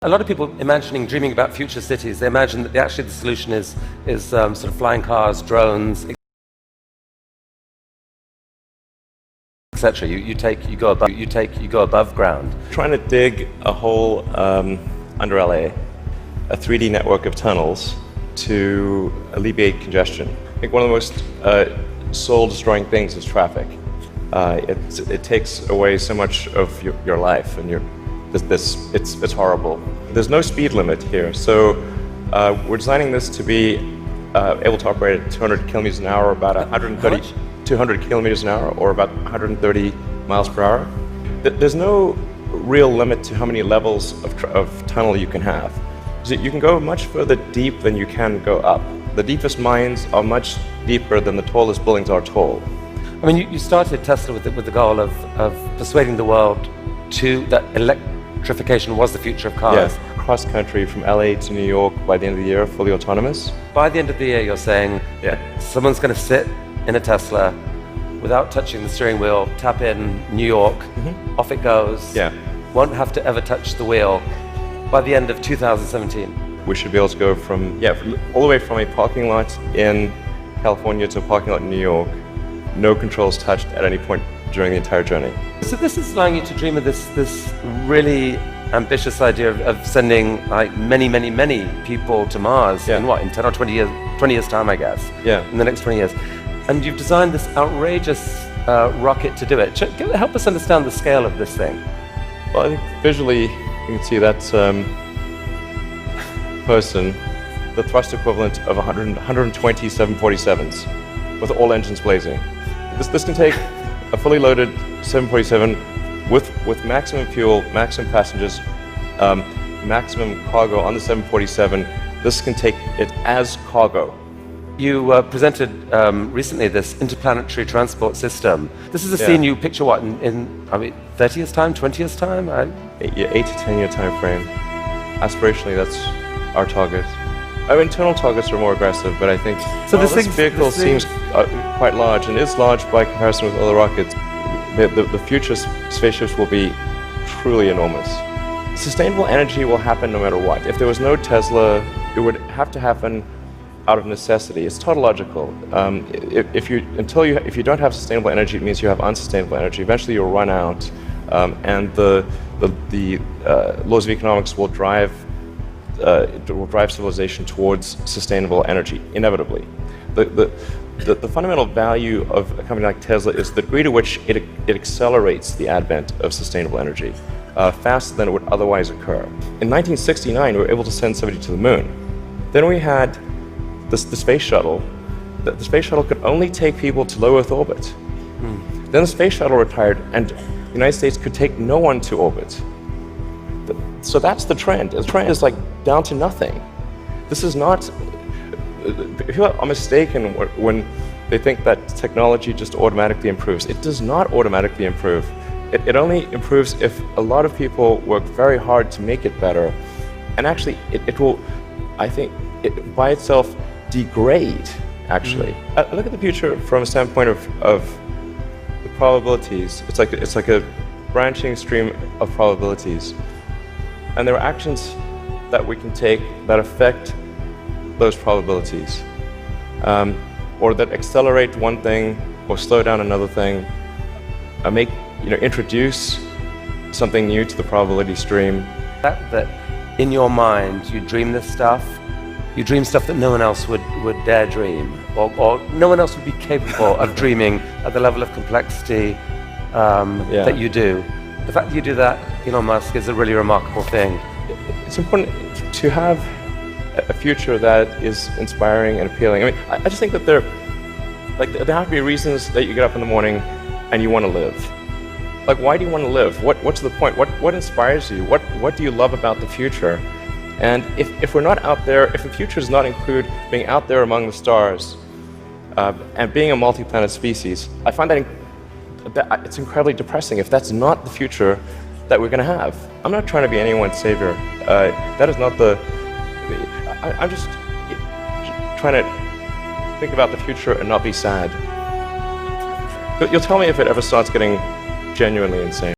A lot of people dreaming about future cities, they imagine that actually the solution is sort of flying cars, drones, etc. You go above ground. Trying to dig a hole under LA, a 3D network of tunnels to alleviate congestion. I think one of the most soul-destroying things is traffic. It takes away so much of your life, and it's horrible. There's no speed limit here, so we're designing this to be able to operate at 200 kilometers an hour, about 200 kilometers an hour, or about 130 miles per hour. There's no real limit to how many levels of tunnel you can have. So you can go much further deep than you can go up. The deepest mines are much deeper than the tallest buildings are tall. I mean, you started Tesla with the goal of persuading the world that electrification was the future of cars. Yeah, cross country from LA to New York by the end of the year, fully autonomous. By the end of the year, you're saying someone's going to sit in a Tesla without touching the steering wheel, tap in New York, off it goes, won't have to ever touch the wheel by the end of 2017. We should be able to go from all the way from a parking lot in California to a parking lot in New York, no controls touched at any point during the entire journey. So this is allowing you to dream of this really ambitious idea of sending like many people to Mars in 10 or 20 years time, I guess. Yeah. In the next 20 years. And you've designed this outrageous rocket to do it. Help us understand the scale of this thing. Well, I think visually you can see that's person, the thrust equivalent of 120 747s with all engines blazing. This can take a fully loaded 747 with maximum fuel, maximum passengers, maximum cargo on the 747. This can take it as cargo. You presented recently this interplanetary transport system. This is a scene you picture what in 30 years time, 20 years time? 8 to 10 year time frame. Aspirationally, that's our target. Our internal targets are more aggressive, but I think this vehicle seems quite large, and is large by comparison with other rockets. The future spaceships will be truly enormous. Sustainable energy will happen no matter what. If there was no Tesla, it would have to happen out of necessity. It's tautological. If you don't have sustainable energy, it means you have unsustainable energy. Eventually, you'll run out, and the laws of economics will drive civilization towards sustainable energy inevitably. The fundamental value of a company like Tesla is the degree to which it accelerates the advent of sustainable energy faster than it would otherwise occur. In 1969, we were able to send somebody to the moon. Then we had the space shuttle. The space shuttle could only take people to low Earth orbit. Then the space shuttle retired, and the United States could take no one to orbit. So that's the trend. The trend is like down to nothing. This is not. People are mistaken when they think that technology just automatically improves. It does not automatically improve. It only improves if a lot of people work very hard to make it better. And actually, it will, I think, by itself degrade, actually. Look at the future from a standpoint of the probabilities. It's like a branching stream of probabilities. And there are actions that we can take that affect those probabilities, or that accelerate one thing or slow down another thing, introduce something new to the probability stream. That in your mind you dream this stuff, you dream stuff that no one else would dare dream, or no one else would be capable of dreaming at the level of complexity that you do. The fact that you do that, Elon Musk, is a really remarkable thing. It's important to have a future that is inspiring and appealing. I mean, I just think that there have to be reasons that you get up in the morning and you want to live. Like, why do you want to live? What's the point? What inspires you? What do you love about the future? And if we're not out there, if the future does not include being out there among the stars and being a multi-planet species, I find that it's incredibly depressing if that's not the future that we're going to have. I'm not trying to be anyone's savior. That is not the. I'm just trying to think about the future and not be sad. You'll tell me if it ever starts getting genuinely insane.